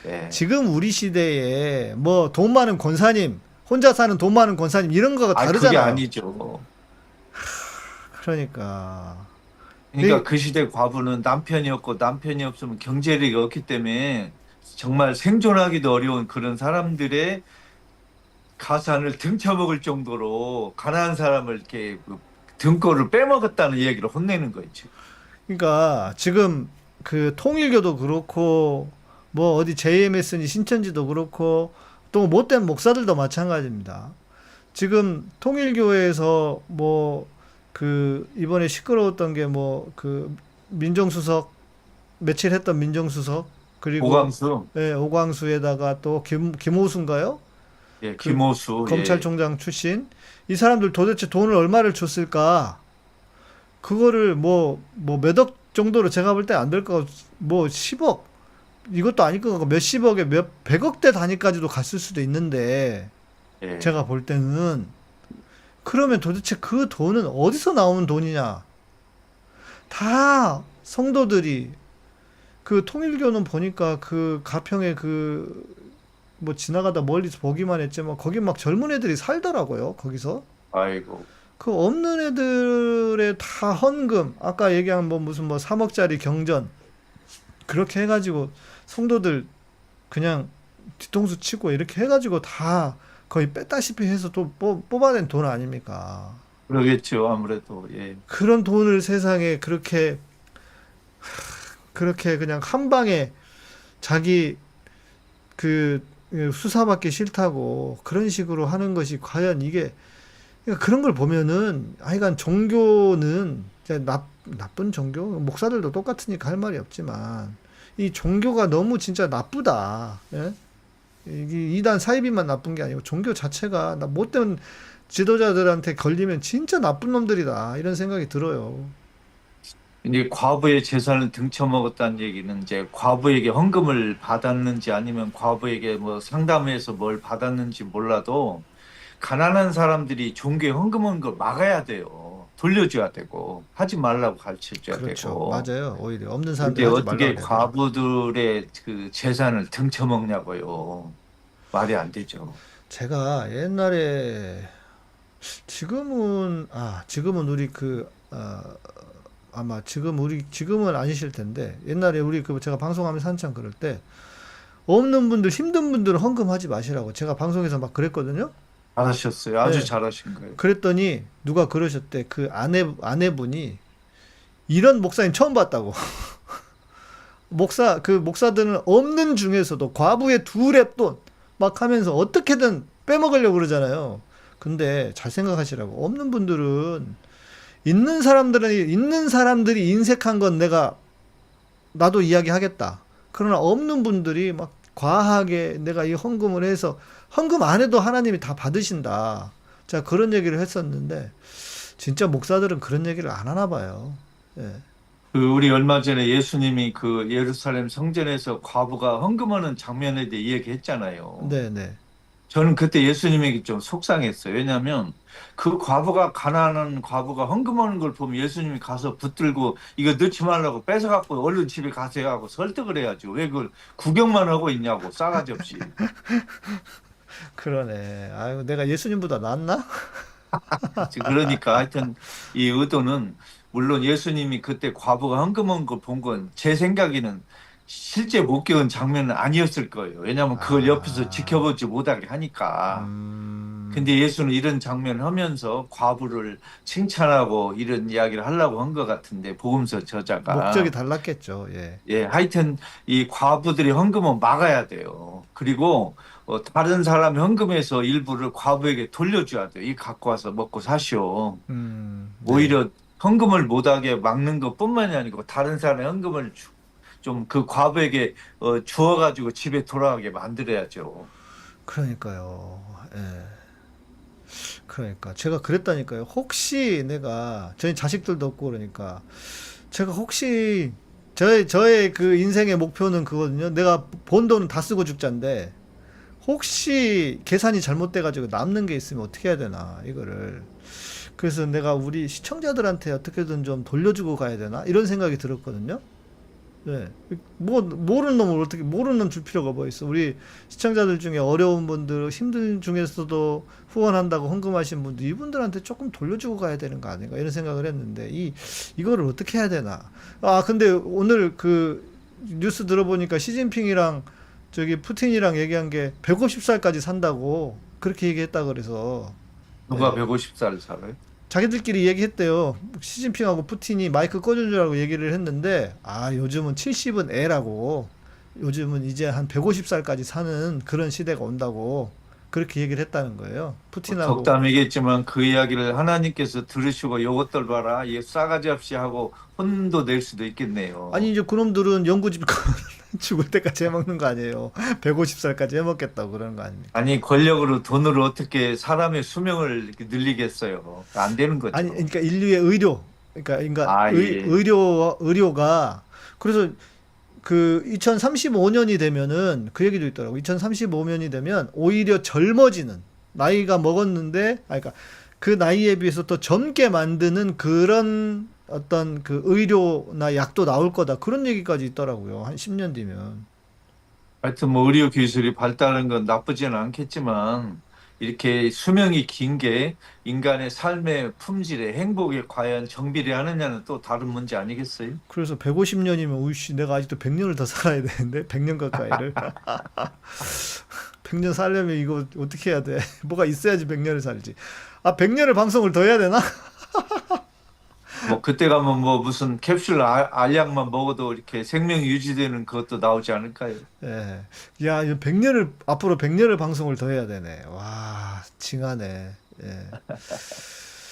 예. 지금 우리 시대에 뭐 돈 많은 권사님, 혼자 사는 돈 많은 권사님 이런 거가 아니, 그게 다르잖아요. 아니죠. 그러니까 그러니까 네. 그 시대 과부는 남편이 없고 남편이 없으면 경제력이 없기 때문에 정말 생존하기도 어려운 그런 사람들의 가산을 등쳐먹을 정도로 가난한 사람을 이렇게 그 등골을 빼먹었다는 얘기를 혼내는 거죠. 그러니까 지금 그 통일교도 그렇고 뭐 어디 JMS니 신천지도 그렇고 또 못된 목사들도 마찬가지입니다. 지금 통일교에서 뭐 그 이번에 시끄러웠던 게 뭐 그 민정수석 며칠 했던 민정수석 그리고 오광수, 오광수에다가 또 김호수인가요? 예, 그 김호수, 검찰총장 출신 이 사람들 도대체 돈을 얼마를 줬을까? 그거를 뭐 몇억 정도로 제가 볼 때 안 될 거 뭐 10억 이것도 아닐 것 같고 몇십억에 몇 백억대 단위까지도 갔을 수도 있는데 예. 제가 볼 때는 그러면 도대체 그 돈은 어디서 나오는 돈이냐? 다 성도들이 그 통일교는 보니까 그 가평에 그 뭐 지나가다 멀리서 보기만 했지만 거기 막 젊은 애들이 살더라고요. 거기서 아이고, 그 없는 애들의 다 헌금 아까 얘기한 뭐 무슨 뭐 3억짜리 경전 그렇게 해가지고 성도들 그냥 뒤통수 치고 이렇게 해가지고 다 거의 뺐다시피 해서 또 뽑아낸 돈 아닙니까? 그러겠죠 아무래도. 예. 그런 돈을 세상에 그렇게 그냥 한 방에 자기 그 수사받기 싫다고 그런 식으로 하는 것이 과연 이게 그러니까 그런 걸 보면은 하여간 종교는 나쁜 종교 목사들도 똑같으니까 할 말이 없지만 이 종교가 너무 진짜 나쁘다. 예? 이게 이단 사이비만 나쁜 게 아니고 종교 자체가 못된 지도자들한테 걸리면 진짜 나쁜 놈들이다 이런 생각이 들어요. 이제 과부의 재산을 등쳐먹었다는 얘기는 이제 과부에게 헌금을 받았는지 아니면 과부에게 뭐 상담해서 뭘 받았는지 몰라도 가난한 사람들이 종교에 헌금하는 걸 막아야 돼요. 돌려줘야 되고 하지 말라고 가르쳐줘야 그렇죠. 되고. 맞아요. 오히려 없는 근데 사람들 하지 어떻게 말라고 과부들의 그 재산을 등쳐먹냐고요. 말이 안 되죠. 제가 옛날에 지금은 우리 아마 지금은 아니실 텐데 옛날에 우리 제가 방송하면서 한참 그럴 때 없는 분들 힘든 분들은 헌금하지 마시라고 제가 방송에서 막 그랬거든요. 잘하셨어요. 아주 네. 잘하신 거예요. 그랬더니 누가 그러셨대. 그 아내분이 이런 목사님 처음 봤다고. 목사들은 없는 중에서도 과부의 두 랩돈 막 하면서 어떻게든 빼먹으려고 그러잖아요. 근데 잘 생각하시라고. 없는 분들은 있는 사람들이 인색한 건 나도 이야기하겠다. 그러나 없는 분들이 막 과하게 내가 이 헌금을 해서 헌금 안 해도 하나님이 다 받으신다. 자, 그런 얘기를 했었는데 진짜 목사들은 그런 얘기를 안 하나 봐요. 예. 우리 얼마 전에 예수님이 그 예루살렘 성전에서 과부가 헌금하는 장면에 대해 이야기했잖아요. 네, 네. 저는 그때 예수님에게 좀 속상했어요. 왜냐하면 그 과부가 가난한 과부가 헌금하는 걸 보면 예수님이 가서 붙들고 이거 넣지 말라고 뺏어갖고 얼른 집에 가세요 하고 설득을 해야죠. 왜 그걸 구경만 하고 있냐고 싸가지 없이. 그러네. 아유, 내가 예수님보다 낫나? 그러니까 하여튼 이 의도는 물론 예수님이 그때 과부가 헌금한 걸 본 건 제 생각에는 실제 목격은 장면은 아니었을 거예요. 왜냐하면 그걸 옆에서 지켜보지 못하게 하니까. 근데 예수는 이런 장면을 하면서 과부를 칭찬하고 이런 이야기를 하려고 한 것 같은데 복음서 저자가 목적이 달랐겠죠. 예. 예, 하여튼 이 과부들이 헌금은 막아야 돼요. 그리고 다른 사람이 헌금해서 일부를 과부에게 돌려줘야 돼요. 이 갖고 와서 먹고 사시오. 네. 오히려 헌금을 못하게 막는 것뿐만이 아니고 다른 사람의 헌금을 좀 그 과부에게 주어가지고 집에 돌아가게 만들어야죠. 그러니까요. 예. 그러니까 제가 그랬다니까요. 혹시 내가 저희 자식들도 없고 그러니까 제가 혹시 저의 그 인생의 목표는 그거든요. 내가 번 돈은 다 쓰고 죽자인데 혹시 계산이 잘못돼 가지고 남는 게 있으면 어떻게 해야 되나 이거를. 그래서 내가 우리 시청자들한테 어떻게든 좀 돌려주고 가야 되나 이런 생각이 들었거든요. 네. 모르는 놈 줄 필요가 뭐 있어. 우리 시청자들 중에 어려운 분들, 힘든 중에서도 후원한다고 헌금하신 분들, 이분들한테 조금 돌려주고 가야 되는 거 아닌가, 이런 생각을 했는데, 이거를 어떻게 해야 되나. 아, 근데 오늘 그 뉴스 들어보니까 시진핑이랑 저기 푸틴이랑 얘기한 게 150살까지 산다고 그렇게 얘기했다 그래서. 누가 네. 150살 살아요? 자기들끼리 얘기했대요. 시진핑하고 푸틴이 마이크 꺼준 줄 알고 얘기를 했는데, 아, 요즘은 70은 애라고, 요즘은 이제 한 150살까지 사는 그런 시대가 온다고, 그렇게 얘기를 했다는 거예요. 푸틴하고. 덕담이겠지만 그 이야기를 하나님께서 들으시고 요것들 봐라, 얘 싸가지 없이 하고 혼도 낼 수도 있겠네요. 아니, 이제 그놈들은 연구집 죽을 때까지 해먹는 거 아니에요. 150살까지 해먹겠다고 그러는 거 아닙니까? 아니 권력으로 돈으로 어떻게 사람의 수명을 이렇게 늘리겠어요? 안 되는 거죠. 아니, 그러니까 인류의 그러니까 아, 예. 의료가, 그래서 그 2035년이 되면은 그 얘기도 있더라고. 2035년이 되면 오히려 젊어지는, 나이가 먹었는데, 그러니까 그 나이에 비해서 더 젊게 만드는 그런 어떤 그 의료나 약도 나올 거다. 그런 얘기까지 있더라고요. 한 10년 뒤면. 하여튼 뭐 의료 기술이 발달하는 건 나쁘지는 않겠지만 이렇게 수명이 긴 게 인간의 삶의 품질에 행복에 과연 정비례하느냐는 또 다른 문제 아니겠어요? 그래서 150년이면 우이씨 내가 아직도 100년을 더 살아야 되는데 100년 가까이를 100년 살려면 이거 어떻게 해야 돼? 뭐가 있어야지 100년을 살지. 아, 100년을 방송을 더 해야 되나? 뭐 그때 가면 뭐 무슨 캡슐 알약만 먹어도 이렇게 생명 유지되는 그것도 나오지 않을까요? 예. 야, 이거 앞으로 100년을 방송을 더 해야 되네. 와, 징하네. 예.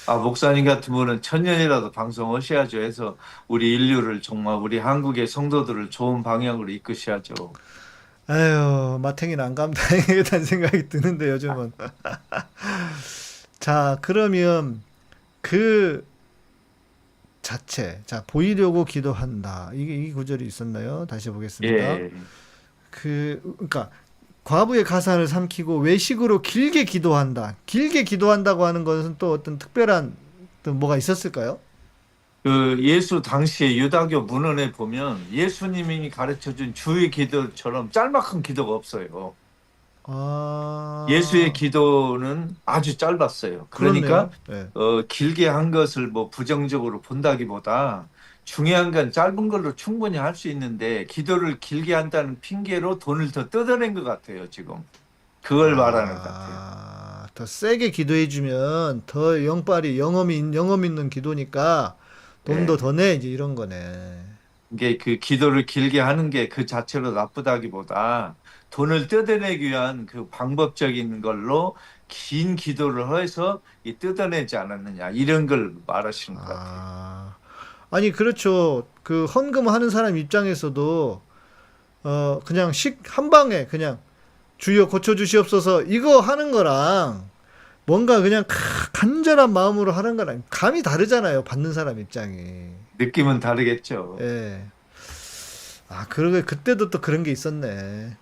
아, 목사님 같은 분은 1000년이라도 방송하셔야죠. 해서 우리 인류를 정말 우리 한국의 성도들을 좋은 방향으로 이끄셔야죠. 에휴, 마탱이는 안 가면 다행이겠다는 생각이 드는데 요즘은. 자, 그러면 그 자체, 자, 보이려고 기도한다. 이 구절이 있었나요? 다시 보겠습니다. 예. 그러니까 과부의 가사를 삼키고 외식으로 길게 기도한다. 길게 기도한다고 하는 것은 또 어떤 특별한 또 뭐가 있었을까요? 그 예수 당시에 유다교 문헌에 보면 예수님이 가르쳐준 주의 기도처럼 짤막한 기도가 없어요. 아, 예수의 기도는 아주 짧았어요. 그러니까 그렇네요. 예. 길게 한 것을 뭐 부정적으로 본다기보다 중요한 건 짧은 걸로 충분히 할 수 있는데 기도를 길게 한다는 핑계로 돈을 더 뜯어낸 것 같아요, 지금. 그걸 말하는 것 같아요. 아, 더 세게 기도해주면 더 영험 있는 기도니까 돈도 예. 더 내, 이제 이런 거네. 이게 그 기도를 길게 하는 게 그 자체로 나쁘다기보다 돈을 뜯어내기 위한 그 방법적인 걸로 긴 기도를 해서 이 뜯어내지 않았느냐 이런 걸 말하시는 것 같아요. 아, 아니, 그렇죠. 그 헌금하는 사람 입장에서도 그냥 한 방에 그냥 주여 고쳐 주시옵소서 이거 하는 거랑 뭔가 그냥 간절한 마음으로 하는 거랑 감이 다르잖아요. 받는 사람 입장이. 느낌은 다르겠죠. 예. 아, 그러게 그때도 또 그런 게 있었네.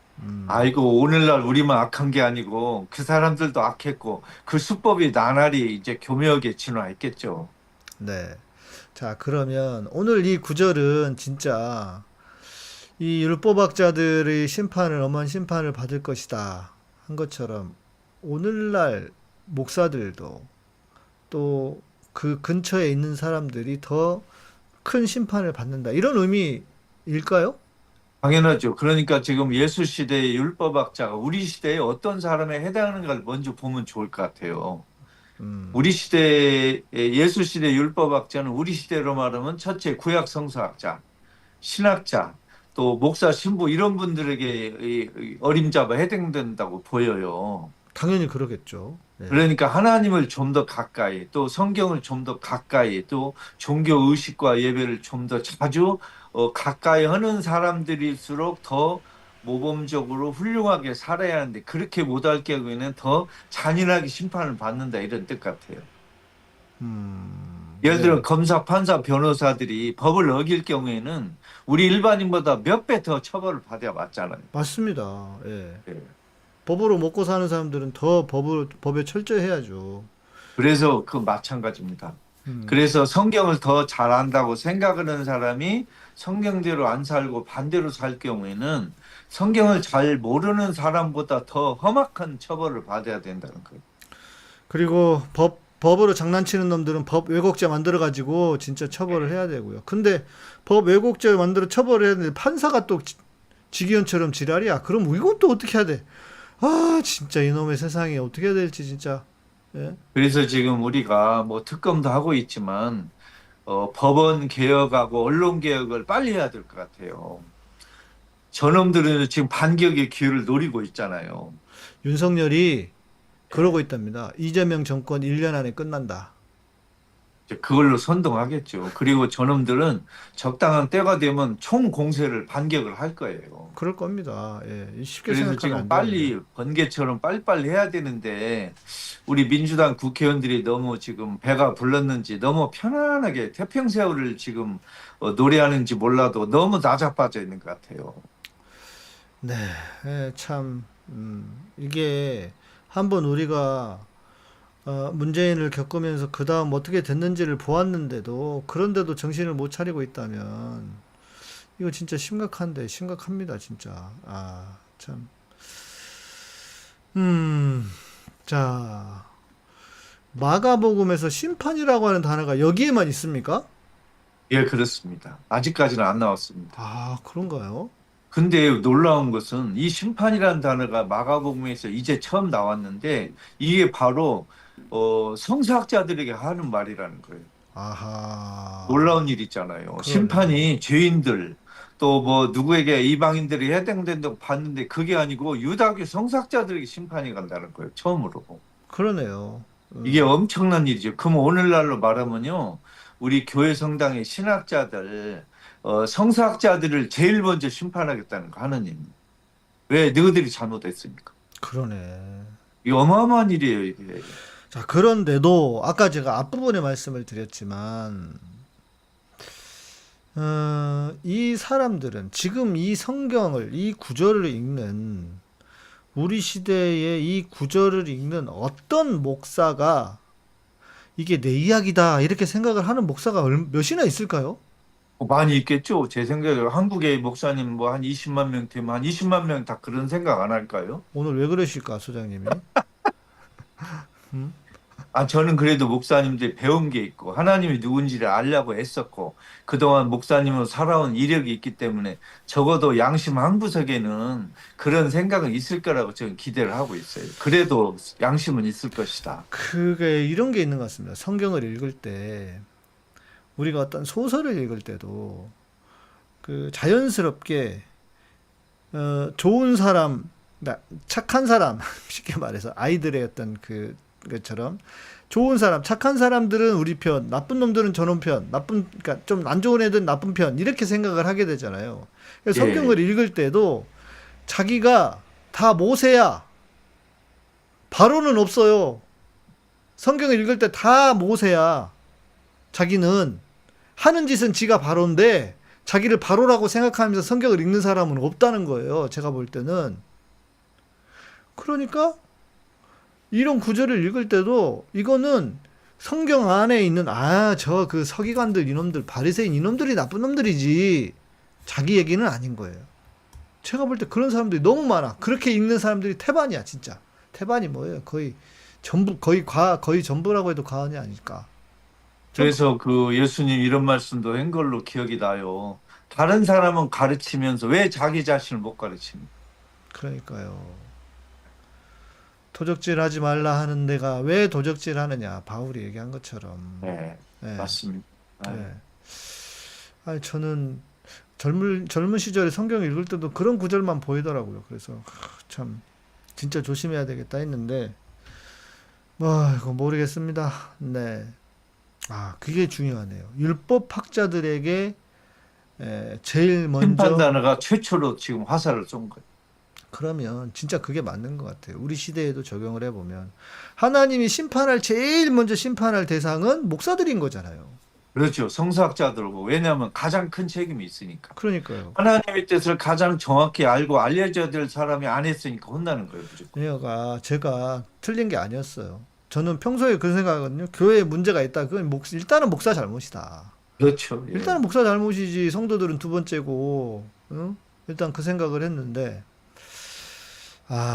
아이고, 오늘날 우리만 악한 게 아니고 그 사람들도 악했고 그 수법이 나날이 이제 교묘하게 진화했겠죠. 네. 자, 그러면 오늘 이 구절은 진짜 이 율법학자들의 심판을 엄한 심판을 받을 것이다 한 것처럼 오늘날 목사들도 또 그 근처에 있는 사람들이 더 큰 심판을 받는다 이런 의미일까요? 당연하죠. 그러니까 지금 예수 시대의 율법학자가 우리 시대에 어떤 사람에 해당하는가를 먼저 보면 좋을 것 같아요. 음, 우리 시대의 예수 시대 율법학자는 우리 시대로 말하면 첫째 구약 성서학자, 신학자, 또 목사, 신부 이런 분들에게 이 어림잡아 해당된다고 보여요. 당연히 그러겠죠. 예. 그러니까 하나님을 좀 더 가까이, 또 성경을 좀 더 가까이, 또 종교 의식과 예배를 좀 더 자주 가까이 하는 사람들일수록 더 모범적으로 훌륭하게 살아야 하는데 그렇게 못할 경우에는 더 잔인하게 심판을 받는다 이런 뜻 같아요. 예를 네. 들어 검사, 판사, 변호사들이 법을 어길 경우에는 우리 일반인보다 몇 배 더 처벌을 받아야 맞잖아요. 맞습니다. 예. 예. 법으로 먹고 사는 사람들은 더 법에 철저해야죠. 그래서 그 마찬가지입니다. 음, 그래서 성경을 더 잘 안다고 생각하는 사람이 성경대로 안 살고 반대로 살 경우에는 성경을 잘 모르는 사람보다 더 험악한 처벌을 받아야 된다는 거예요. 그리고 법으로 장난치는 놈들은 법 왜곡죄 만들어가지고 진짜 처벌을 해야 되고요. 근데 법 왜곡죄 만들어 처벌을 해야 되는데 판사가 또 지기현처럼 지랄이야. 그럼 이건 또 어떻게 해야 돼? 아, 진짜 이놈의 세상에 어떻게 해야 될지 진짜. 예? 그래서 지금 우리가 뭐 특검도 하고 있지만 법원 개혁하고 언론 개혁을 빨리 해야 될 것 같아요. 저놈들은 지금 반격의 기회를 노리고 있잖아요. 윤석열이 그러고 있답니다. 이재명 정권 1년 안에 끝난다. 이제 그걸로 선동하겠죠. 그리고 저놈들은 적당한 때가 되면 총 공세를 반격을 할 거예요. 그럴 겁니다. 예. 쉽게 그래서 생각하면 지금 안 빨리 돼요. 번개처럼 빨리빨리 해야 되는데 우리 민주당 국회의원들이 너무 지금 배가 불렀는지 너무 편안하게 태평세월을 지금 노래하는지 몰라도 너무 나자빠져 있는 것 같아요. 네, 예, 참, 이게 한번 우리가 문재인을 겪으면서 그 다음 어떻게 됐는지를 보았는데도 그런데도 정신을 못 차리고 있다면 이거 진짜 심각한데 심각합니다, 진짜. 아, 참. 자, 마가복음에서 심판이라고 하는 단어가 여기에만 있습니까? 예, 그렇습니다. 아직까지는 안 나왔습니다. 아, 그런가요? 근데 놀라운 것은 이 심판이라는 단어가 마가복음에서 이제 처음 나왔는데 이게 바로 성서학자들에게 하는 말이라는 거예요. 아하. 놀라운 일 있잖아요. 그러네요. 심판이 죄인들 또 뭐 누구에게 이방인들이 해당된다고 봤는데 그게 아니고 유다교 성서학자들에게 심판이 간다는 거예요. 처음으로. 그러네요. 이게 엄청난 일이죠. 그럼 오늘날로 말하면요. 우리 교회 성당의 신학자들 성서학자들을 제일 먼저 심판하겠다는 거 하느님. 왜 너희들이 잘못했습니까? 그러네. 이게 어마어마한 일이에요, 이게. 자, 그런데도 아까 제가 앞부분에 말씀을 드렸지만 이 사람들은 지금 이 성경을 이 구절을 읽는 우리 시대의 이 구절을 읽는 어떤 목사가 이게 내 이야기다 이렇게 생각을 하는 목사가 몇이나 있을까요? 많이 있겠죠. 제 생각에 한국의 목사님 뭐 한 20만 명 되면 한 20만 명 다 그런 생각 안 할까요? 오늘 왜 그러실까, 소장님이? 아, 저는 그래도 목사님들 배운 게 있고 하나님이 누군지를 알려고 애썼고 그동안 목사님으로 살아온 이력이 있기 때문에 적어도 양심 한 구석에는 그런 생각은 있을 거라고 저는 기대를 하고 있어요. 그래도 양심은 있을 것이다. 그게 이런 게 있는 것 같습니다. 성경을 읽을 때 우리가 어떤 소설을 읽을 때도 그 자연스럽게 좋은 사람, 착한 사람 쉽게 말해서 아이들의 어떤 그것처럼 좋은 사람, 착한 사람들은 우리 편, 나쁜 놈들은 저놈 편, 그러니까 좀 안 좋은 애들은 나쁜 편 이렇게 생각을 하게 되잖아요. 그래서 예. 성경을 읽을 때도 자기가 다 모세야. 바로는 없어요. 성경을 읽을 때 다 모세야. 자기는 하는 짓은 지가 바로인데 자기를 바로라고 생각하면서 성경을 읽는 사람은 없다는 거예요. 제가 볼 때는. 그러니까 이런 구절을 읽을 때도 이거는 성경 안에 있는 저 그 서기관들 이놈들 바리새인 이놈들이 나쁜 놈들이지 자기 얘기는 아닌 거예요. 제가 볼 때 그런 사람들이 너무 많아. 그렇게 읽는 사람들이 태반이야, 진짜. 태반이 뭐예요? 거의 전부 거의 전부라고 해도 과언이 아닐까. 그래서 그 예수님 이런 말씀도 한 걸로 기억이 나요. 다른 사람은 가르치면서 왜 자기 자신을 못 가르칩니까? 그러니까요. 도적질 하지 말라 하는 데가 왜 도적질 하느냐. 바울이 얘기한 것처럼. 네, 네. 맞습니다. 네. 아니, 저는 젊은 시절에 성경 읽을 때도 그런 구절만 보이더라고요. 그래서 참 진짜 조심해야 되겠다 했는데 이거 모르겠습니다. 네. 그게 중요하네요. 율법 학자들에게 제일 먼저 심판단어가 최초로 지금 화살을 쏜 거예요. 그러면 진짜 그게 맞는 것 같아요. 우리 시대에도 적용을 해보면 하나님이 제일 먼저 심판할 대상은 목사들인 거잖아요. 그렇죠. 성서학자들고 왜냐하면 가장 큰 책임이 있으니까. 그러니까요. 하나님의 뜻을 가장 정확히 알고 알려줘야 될 사람이 안 했으니까 혼나는 거예요, 무조건. 제가 틀린 게 아니었어요. 저는 평소에 그 생각하거든요. 교회에 문제가 있다. 그건 일단은 목사 잘못이다. 그렇죠. 예. 일단은 목사 잘못이지 성도들은 두 번째고 응? 일단 그 생각을 했는데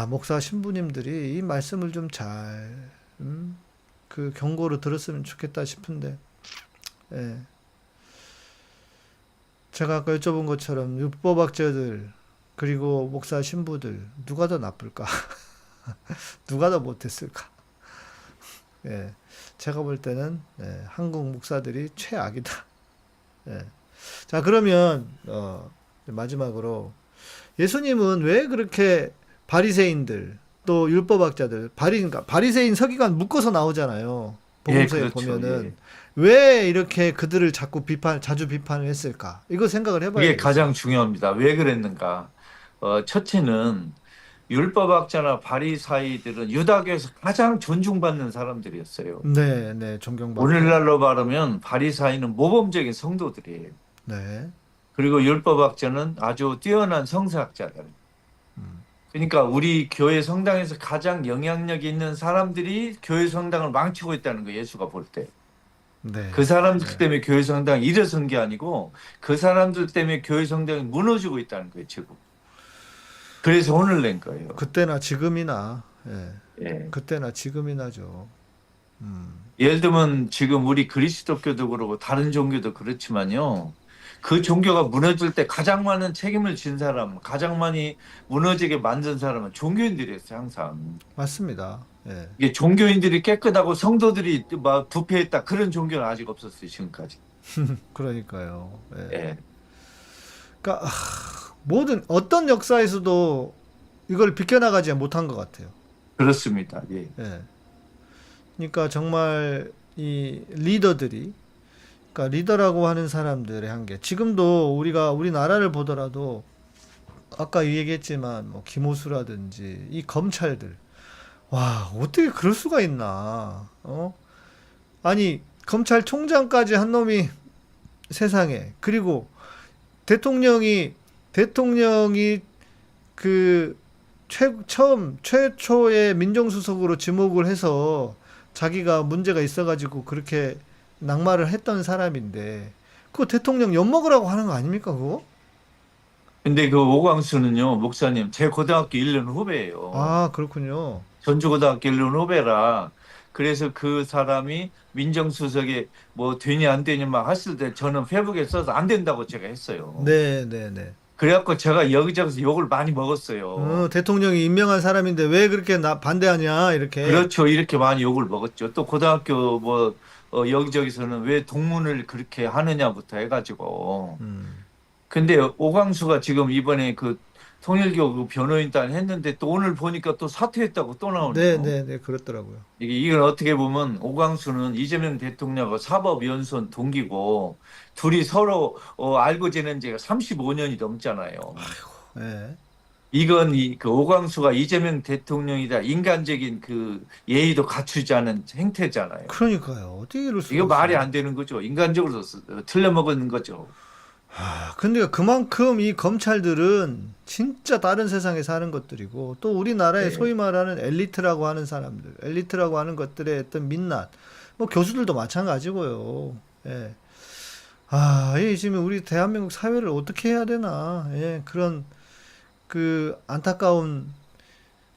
목사 신부님들이 이 말씀을 좀 잘 그 경고로 들었으면 좋겠다 싶은데 예. 제가 아까 여쭤본 것처럼 율법학자들 그리고 목사 신부들 누가 더 나쁠까? 누가 더 못했을까? 예. 제가 볼 때는 한국 목사들이 최악이다. 예. 자, 그러면 마지막으로 예수님은 왜 그렇게 바리새인들 또 율법학자들 그러니까 바리새인 서기관 묶어서 나오잖아요. 복음서에 그렇죠. 보면은 예. 왜 이렇게 그들을 자주 비판을 했을까? 이거 생각을 해봐야 그게 돼요. 가장 중요합니다. 왜 그랬는가? 첫째는 율법학자나 바리사이들은 유다교에서 가장 존중받는 사람들이었어요. 네, 존경받고. 오늘날로 말하면 바리사이는 모범적인 성도들이에요. 네, 그리고 율법학자는 아주 뛰어난 성서학자들. 그러니까 우리 교회 성당에서 가장 영향력 있는 사람들이 교회 성당을 망치고 있다는 거예요. 예수가 볼 때. 네. 그 사람들 때문에 교회 성당이 일어선 게 아니고 그 사람들 때문에 교회 성당이 무너지고 있다는 거예요. 지금. 그래서 혼을 낸 거예요. 그때나 지금이나, 예. 그때나 지금이나죠. 예를 들면 지금 우리 그리스도교도 그러고 다른 종교도 그렇지만요. 그 종교가 무너질 때 가장 많은 책임을 진 사람, 가장 많이 무너지게 만든 사람은 종교인들이었어요. 항상. 맞습니다. 예. 이게 종교인들이 깨끗하고 성도들이 막 부패했다. 그런 종교는 아직 없었어요. 지금까지. 그러니까요. 예. 예. 그러니까 어떤 역사에서도 이걸 비껴나가지 못한 것 같아요. 그렇습니다. 예. 예. 그러니까 정말 이 리더들이, 그러니까 리더라고 하는 사람들의 한계. 지금도 우리나라를 보더라도 아까 얘기했지만 뭐 김호수라든지 이 검찰들, 와 어떻게 그럴 수가 있나? 아니 검찰총장까지 한 놈이 세상에, 그리고 대통령이 그 최초의 민정수석으로 지목을 해서 자기가 문제가 있어가지고 그렇게 낙마를 했던 사람인데 그거 대통령 엿먹으라고 하는 거 아닙니까 그거? 근데 그 오광수는요, 목사님, 제 고등학교 1년 후배예요. 아 그렇군요. 전주고등학교 1년 후배라. 그래서 그 사람이 민정수석에 뭐 되냐 안 되냐 막 했을 때 저는 페북에 써서 안 된다고 제가 했어요. 네. 그래갖고 제가 여기저기서 욕을 많이 먹었어요. 대통령이 임명한 사람인데 왜 그렇게 반대하냐 이렇게. 그렇죠. 이렇게 많이 욕을 먹었죠. 또 고등학교 뭐 여기저기서는 왜 동문을 그렇게 하느냐부터 해가지고. 근데 오광수가 지금 이번에 그 통일교 그 변호인단 했는데 또 오늘 보니까 또 사퇴했다고 또 나오네요. 네, 그렇더라고요. 이건 어떻게 보면 오광수는 이재명 대통령하고 사법연수원 동기고 둘이 서로 알고 지낸 지가 35년이 넘잖아요. 네. 이건 그 오광수가 이재명 대통령이다 인간적인 그 예의도 갖추지 않은 행태잖아요. 그러니까요. 어떻게 이럴 수가 이거 말이 있어요. 안 되는 거죠. 인간적으로 틀려먹은 거죠. 근데 그만큼 이 검찰들은 진짜 다른 세상에 사는 것들이고 또 우리나라의 네. 소위 말하는 엘리트라고 하는 사람들, 엘리트라고 하는 것들의 어떤 민낯, 뭐 교수들도 마찬가지고요. 예. 이 지금 우리 대한민국 사회를 어떻게 해야 되나? 예, 그런 그 안타까운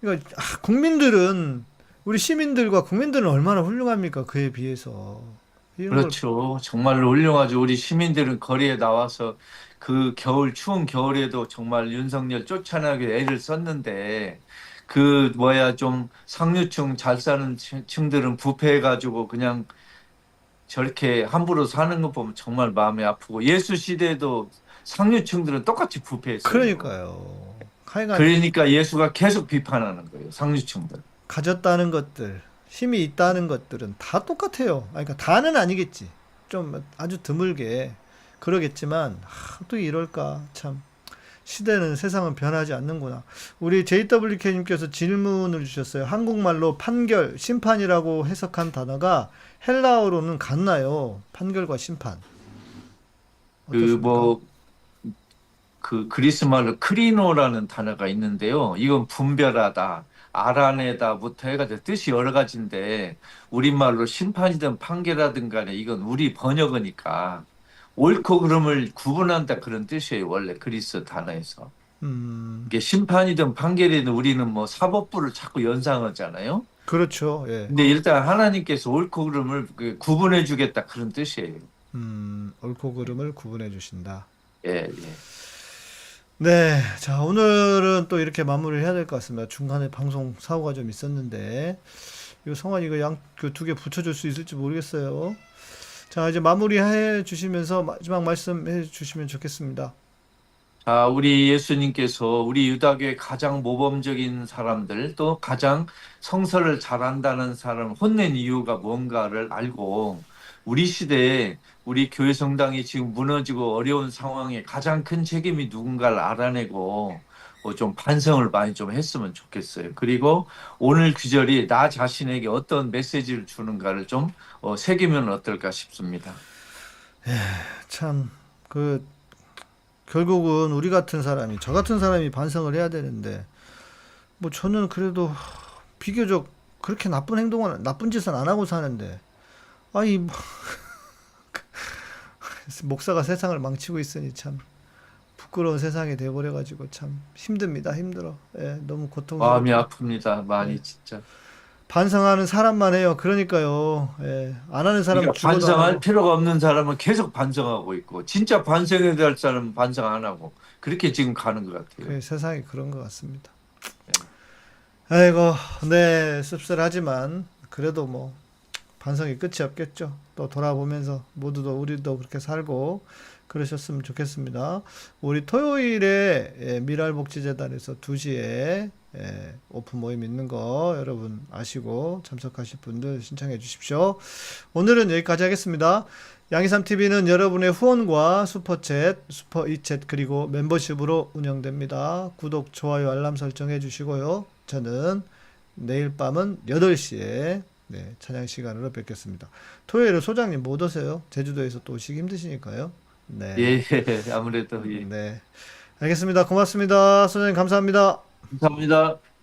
그러니까 국민들은 우리 시민들과 국민들은 얼마나 훌륭합니까? 그에 비해서 이런 걸 그렇죠. 정말로 훌륭하죠. 우리 시민들은 거리에 나와서 그 겨울, 추운 겨울에도 정말 윤석열 쫓아나기 애를 썼는데 그 뭐야 좀 상류층 잘 사는 층들은 부패해가지고 그냥 저렇게 함부로 사는 거 보면 정말 마음이 아프고 예수 시대에도 상류층들은 똑같이 부패했어요. 그러니까요. 하여간 그러니까 예수가 계속 비판하는 거예요. 상류층들. 가졌다는 것들, 힘이 있다는 것들은 다 똑같아요. 그러니까 다는 아니겠지. 좀 아주 드물게 그러겠지만 또 이럴까 참. 시대는 세상은 변하지 않는구나. 우리 JWK님께서 질문을 주셨어요. 한국말로 판결, 심판이라고 해석한 단어가 헬라어로는 같나요? 판결과 심판. 어떻습니까? 그 그리스 말로 크리노라는 단어가 있는데요. 이건 분별하다, 알아내다부터 해가지고 뜻이 여러 가지인데 우리말로 심판이든 판결하든 간에 이건 우리 번역어니까 옳고 그름을 구분한다 그런 뜻이에요. 원래 그리스 단어에서. 이게 심판이든 판결이든 우리는 뭐 사법부를 자꾸 연상하잖아요. 그렇죠. 예. 근데 일단 하나님께서 옳고 그름을 구분해 주겠다 그런 뜻이에요. 옳고 그름을 구분해 주신다. 예, 예. 네, 자, 오늘은 또 이렇게 마무리를 해야 될 것 같습니다. 중간에 방송 사고가 좀 있었는데, 이거 성환이 이거 그 두 개 붙여줄 수 있을지 모르겠어요. 자, 이제 마무리해 주시면서 마지막 말씀해 주시면 좋겠습니다. 자, 우리 예수님께서 우리 유다교의 가장 모범적인 사람들 또 가장 성서를 잘한다는 사람을 혼낸 이유가 뭔가를 알고 우리 시대에 우리 교회 성당이 지금 무너지고 어려운 상황에 가장 큰 책임이 누군가를 알아내고 좀 반성을 많이 좀 했으면 좋겠어요. 그리고 오늘 귀절이 나 자신에게 어떤 메시지를 주는가를 좀 새기면 어떨까 싶습니다. 참, 결국은 우리 같은 사람이, 저 같은 사람이 반성을 해야 되는데, 뭐 저는 그래도 비교적 그렇게 나쁜 짓은 안 하고 사는데, 목사가 세상을 망치고 있으니 참 부끄러운 세상이 돼버려가지고 참 힘듭니다. 힘들어. 예, 너무 마음이 고통스럽고. 아픕니다. 많이 예. 진짜. 반성하는 사람만 해요. 그러니까요. 예, 안 하는 사람은 그러니까 죽어도 안 반성할 하고. 필요가 없는 사람은 계속 반성하고 있고 진짜 반성해야 될 사람은 반성 안 하고 그렇게 지금 가는 것 같아요. 세상이 그런 것 같습니다. 아이고, 네, 씁쓸하지만 그래도 뭐 반성이 끝이 없겠죠. 또 돌아보면서 모두도 우리도 그렇게 살고 그러셨으면 좋겠습니다. 우리 토요일에 미랄복지재단에서 2시에 오픈 모임 있는 거 여러분 아시고 참석하실 분들 신청해 주십시오. 오늘은 여기까지 하겠습니다. 양이삼TV는 여러분의 후원과 슈퍼챗, 슈퍼이챗 그리고 멤버십으로 운영됩니다. 구독, 좋아요, 알람 설정해 주시고요. 저는 내일 밤은 8시에 찬양 시간으로 뵙겠습니다. 토요일에 소장님 못 오세요? 제주도에서 또 오시기 힘드시니까요. 네. 예, 아무래도 예. 네. 알겠습니다. 고맙습니다. 소장님 감사합니다. 감사합니다.